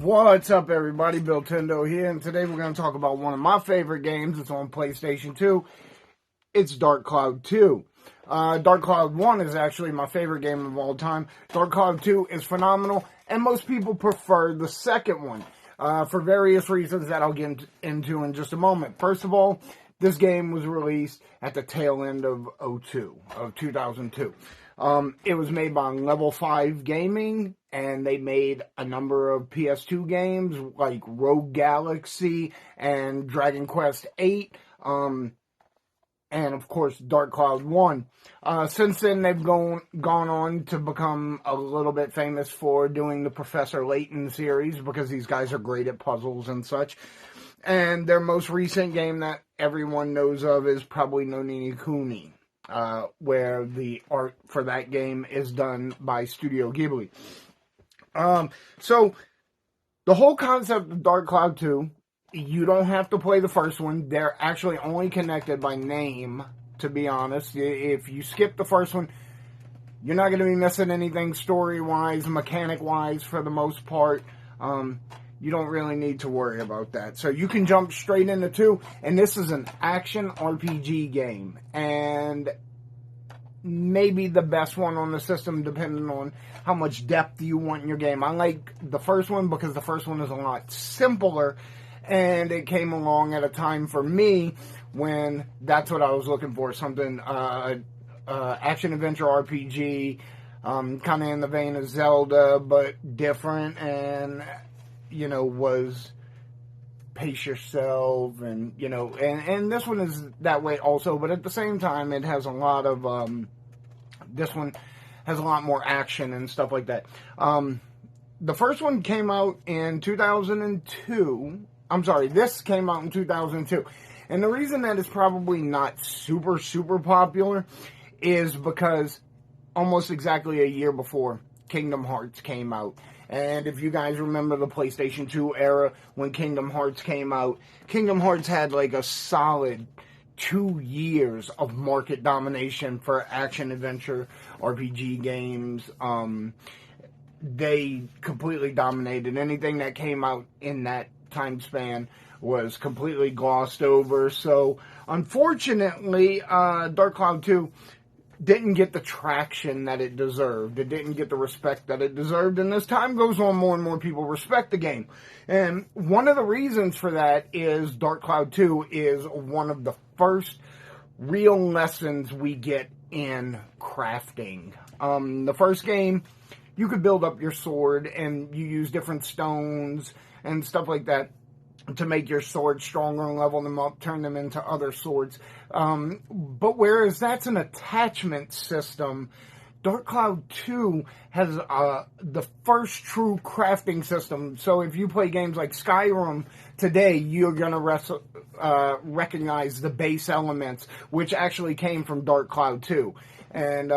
What's up, everybody? Billtendo here, and today we're going to talk about one of my favorite games. It's on PlayStation 2. It's Dark Cloud 2. Dark Cloud 1 is actually my favorite game of all time. Dark Cloud 2 is phenomenal, and most people prefer the second one for various reasons that I'll get into in just a moment. First of all, this game was released at the tail end of 2002. It was made by Level 5 Gaming, and they made a number of PS2 games like Rogue Galaxy and Dragon Quest VIII, and of course Dark Cloud 1. Since then, they've gone on to become a little bit famous for doing the Professor Layton series, because these guys are great at puzzles and such. And their most recent game that everyone knows of is probably No Ni Kuni, where the art for that game is done by Studio Ghibli. So the whole concept of Dark Cloud 2, you don't have to play the first one. They're actually only connected by name, to be honest. If you skip the first one, you're not going to be missing anything story-wise, mechanic-wise, for the most part. You don't really need to worry about that. So you can jump straight into 2, and this is an action RPG game, and maybe the best one on the system, depending on how much depth you want in your game. I like the first one because the first one is a lot simpler, and it came along at a time for me when that's what I was looking for, something action-adventure RPG, kind of in the vein of Zelda, but different, and, you know, was pace yourself, and, you know, and this one is that way also, but at the same time, it has a lot of, this one has a lot more action and stuff like that. The first one came out in 2002. I'm sorry, this came out in 2002. And the reason that it's probably not super, super popular is because almost exactly a year before, Kingdom Hearts came out. And if you guys remember the PlayStation 2 era, when Kingdom Hearts came out, Kingdom Hearts had like a solid 2 years of market domination for action-adventure RPG games. They completely dominated. Anything that came out in that time span was completely glossed over. So, unfortunately, Dark Cloud 2 didn't get the traction that it deserved. It didn't get the respect that it deserved. And as time goes on, more and more people respect the game. And one of the reasons for that is Dark Cloud 2 is one of the first real lessons we get in crafting. The first game, you could build up your sword, and you use different stones and stuff like that to make your sword stronger and level them up, turn them into other swords. But whereas that's an attachment system, Dark Cloud 2 has the first true crafting system. So if you play games like Skyrim today, you're going to recognize the base elements, which actually came from Dark Cloud 2. And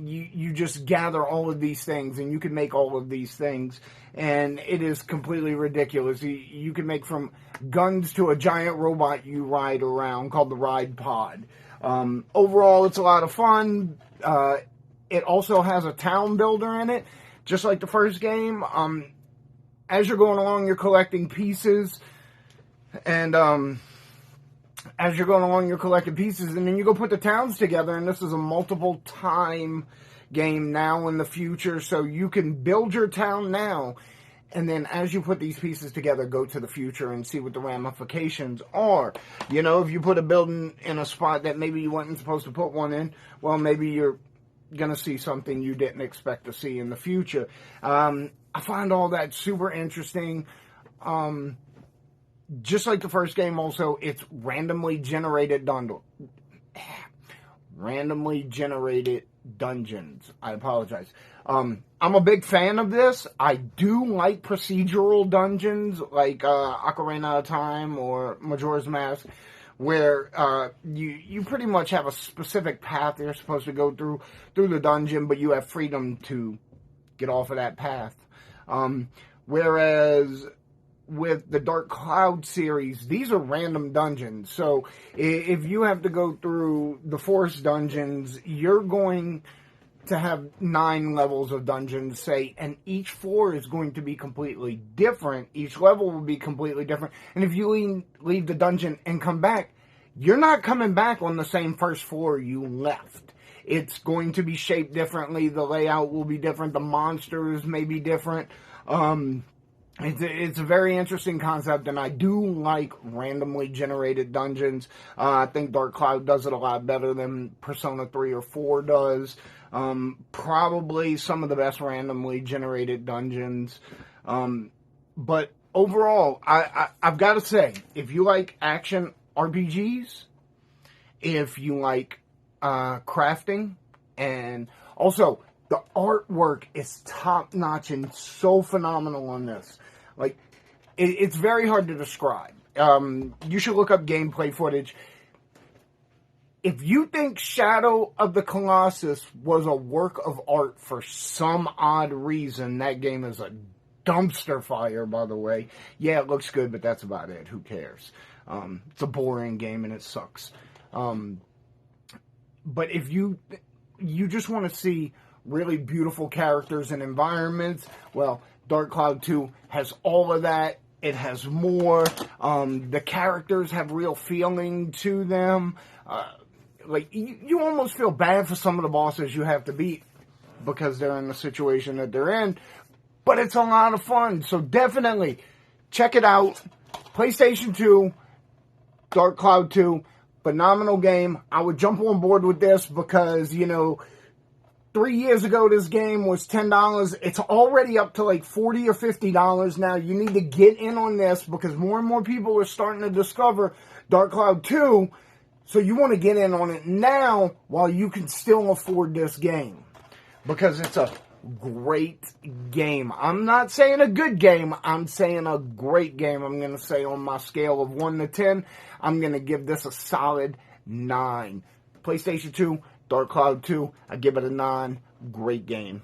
you just gather all of these things, and you can make all of these things, and it is completely ridiculous. You can make from guns to a giant robot you ride around called the Ride Pod. Overall, it's a lot of fun. It also has a town builder in it, just like the first game. As you're going along, you're collecting pieces, and as you're going along, you're collecting pieces, and then you go put the towns together, and this is a multiple-time game now in the future, so you can build your town now, and then as you put these pieces together, go to the future and see what the ramifications are. You know, if you put a building in a spot that maybe you weren't supposed to put one in, well, maybe you're going to see something you didn't expect to see in the future. I find all that super interesting. Just like the first game also, it's randomly generated dungeons. I apologize. I'm a big fan of this. I do like procedural dungeons like Ocarina of Time or Majora's Mask, where you pretty much have a specific path you're supposed to go through the dungeon, but you have freedom to get off of that path. Whereas with the Dark Cloud series, these are random dungeons. So if you have to go through the forest dungeons, you're going to have 9 levels of dungeons, say, and each floor is going to be completely different. Each level will be completely different. And if you leave the dungeon and come back, you're not coming back on the same first floor you left. It's going to be shaped differently. The layout will be different. The monsters may be different. It's a very interesting concept, and I do like randomly generated dungeons. I think Dark Cloud does it a lot better than Persona 3 or 4 does. Probably some of the best randomly generated dungeons. But overall, I've got to say, if you like action RPGs, if you like crafting, and also the artwork is top notch and so phenomenal on this. Like, it's very hard to describe. You should look up gameplay footage. If you think Shadow of the Colossus was a work of art for some odd reason, that game is a dumpster fire, by the way. Yeah, it looks good, but that's about it. Who cares? It's a boring game and it sucks. But if you just want to see really beautiful characters and environments, well, Dark Cloud 2 has all of that. It has more. The characters have real feeling to them. Like, you almost feel bad for some of the bosses you have to beat because they're in the situation that they're in. But it's a lot of fun. So definitely check it out. PlayStation 2, Dark Cloud 2, phenomenal game. I would jump on board with this because, 3 years ago this game was $10. It's already up to like $40 or $50 now. You need to get in on this because more and more people are starting to discover Dark Cloud 2. So you want to get in on it now while you can still afford this game. Because it's a great game. I'm not saying a good game. I'm saying a great game. I'm going to say on my scale of 1 to 10, I'm going to give this a solid 9. PlayStation 2, Dark Cloud 2, I give it a 9. Great game.